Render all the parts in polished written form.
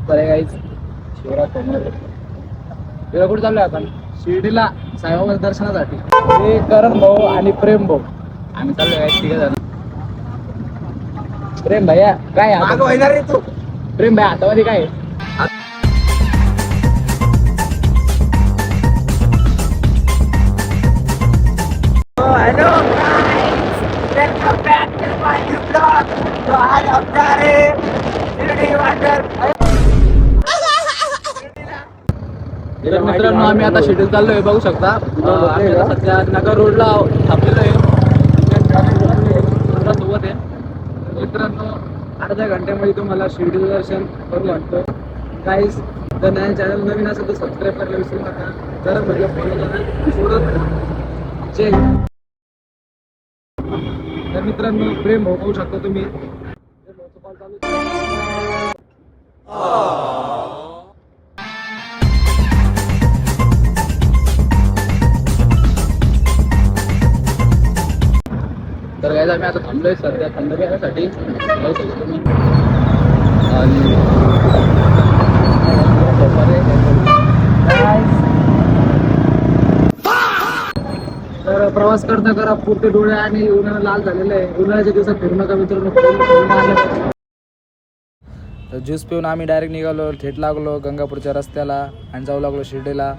बरे गाईच शिवराज समोर कुठे चाललोय आपण शिर्डीला साईबाबा दर्शनासाठी. हे करण भाऊ आणि प्रेम भाऊ आम्ही चाललोय गाईच तिघ जण. प्रेम भैया काय रे तू? प्रेम भैया हातामध्ये काय आहे? मित्रांनो आम्ही आता शिर्डीला चाललोय बघू शकता. आम्ही आता सध्या नगर रोडला थांबलेलो आहे सोबत आहे. मित्रांनो अर्ध्या घंट्यामध्ये तुम्हाला शिर्डीचं दर्शन करू वाटतं. काहीच जर नाही चॅनल नवीन असेल तर सबस्क्राईब करायला विसरू नका. जर म्हणजे जय. तर मित्रांनो प्रेम भाऊ पाहू शकता तुम्ही. कॉल चालू तर गाईज आम्ही आता थांबलोय सध्या थंड घेण्यासाठी. आणि तर प्रवास करता करा पुरते डोळे आणि उन्हाळा लाल झालेलं आहे. उन्हाळ्याच्या दिवसात फिरू नका मित्रांनो. तर ज्यूस पिऊन आम्ही डायरेक्ट निघालो. थेट लागलो गंगापूरच्या रस्त्याला आणि जाऊ लागलो शिर्डीला.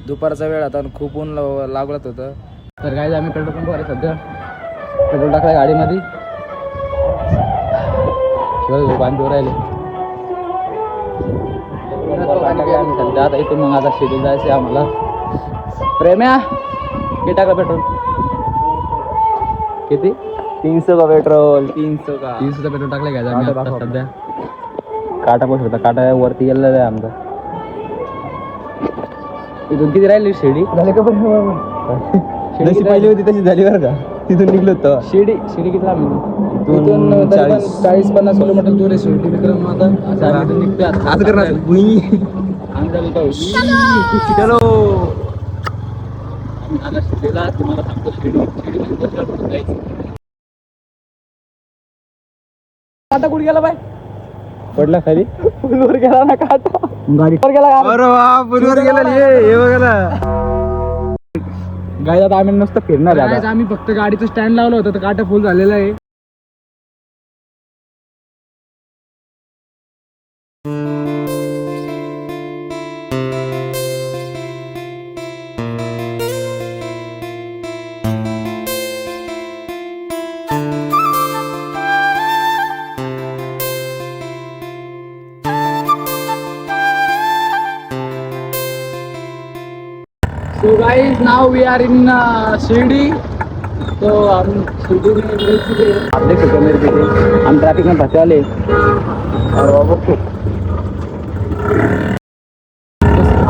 दुपारचा वेळ आता खूप ऊन लागत होतं. तर गाईज आम्ही पेट्रोल पंपवर आहे सध्या. पेट्रोल टाकलाय गाडीमध्ये. शिवाय बांधून राहिले आम्ही सध्या. आता इथून मग आता शिर्डी जायचं आम्हाला. प्रेम्या किती टाकलं पेट्रोल? किती? 300 का पेट्रोल. 300चा पेट्रोल टाकलं घ्यायचं आम्ही आता सध्या. काटा पण होता. काटा वरती गेलेला आहे आमचा. इथून किती राहिली शिर्डी? झाले का पण जशी पहिली होती तशी झाली बरं का. तिथून निघलो होतो. शिर्डी किती लांब? इथून 40-50 किलोमीटर दूर आहे शिर्डी मित्रांनो. आता निघतोय असं करणार चलो. शिर्डीला तुम्हाला सांगतो शिर्डी आता कुठे गेला बाय? पडला खाली. पुलवर गेला ना काटा. गाडीवर गेला. अरे वा पुलवर गेला. हे बघा गाडी आता आम्ही नुसतं फिरणार आहे. आम्ही फक्त गाडीचं स्टँड लावलं होतं तर काटा फुल झालेला आहे. So guys, now we are in Shirdi. तो हम शिर्डी में आप देख सकते हो मेरे पीछे हम ट्रैफिक में फंसे वाले. और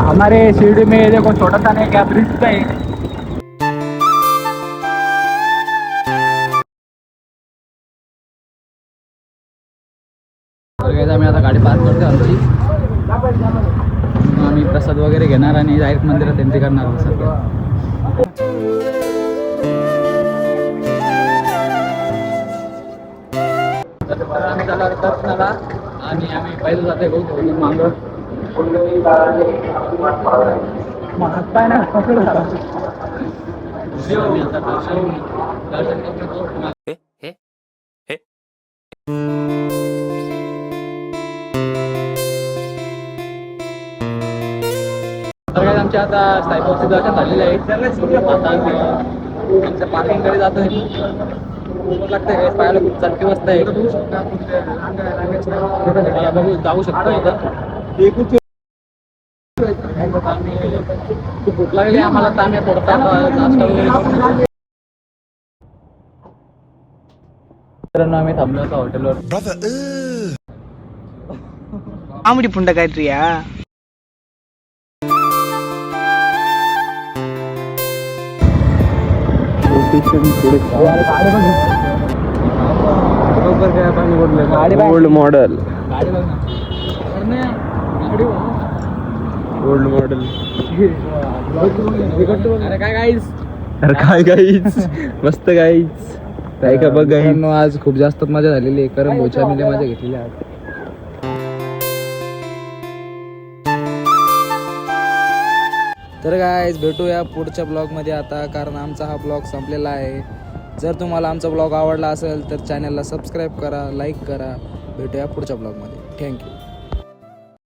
हमारे शिर्डी में देखो छोटा सा नहीं क्या ब्रिज का है. आम्ही आता गाडी पार्क करतो आमची. आम्ही प्रसाद वगैरे घेणार आणि डायरेक्ट मंदिरात एंट्री करणार आहोत सगळं. आम्ही झाला दर्शनाला आणि आम्ही पहिलं जाते गहू मागं हातपाय ना पकडून तर काय आमच्या आता साईबाबाचं दर्शन झालेलं आहे. आता आमच्या पार्किंगकडे जातोय. लागतंय काय पाहायला खूप चालती मस्त आहे. बघू जाऊ शकतो आता. खूप भूक लागली आम्हाला तर आम्ही थोडंफार नाश्ता वगैरे. मित्रांनो आम्ही थांबलो होतो हॉटेलवर. आमडी पुंड काय तू या. Old model. Old model. अरे काय गाईस. अरे काय गाईच मस्त गाईच. काय का बघ गाईस. आज खूप जास्त मजा झालेली आहे. कारण भोच्या मिले मजा घेतलेली आज. तर गाईज भेटूया पुढच्या ब्लॉगमध्ये आता, कारण आमचा हा ब्लॉग संपलेला आहे. जर तुम्हाला आमचा ब्लॉग आवडला असेल तर चॅनलला सबस्क्राईब करा, लाईक करा. भेटूया पुढच्या ब्लॉगमध्ये. थँक्यू.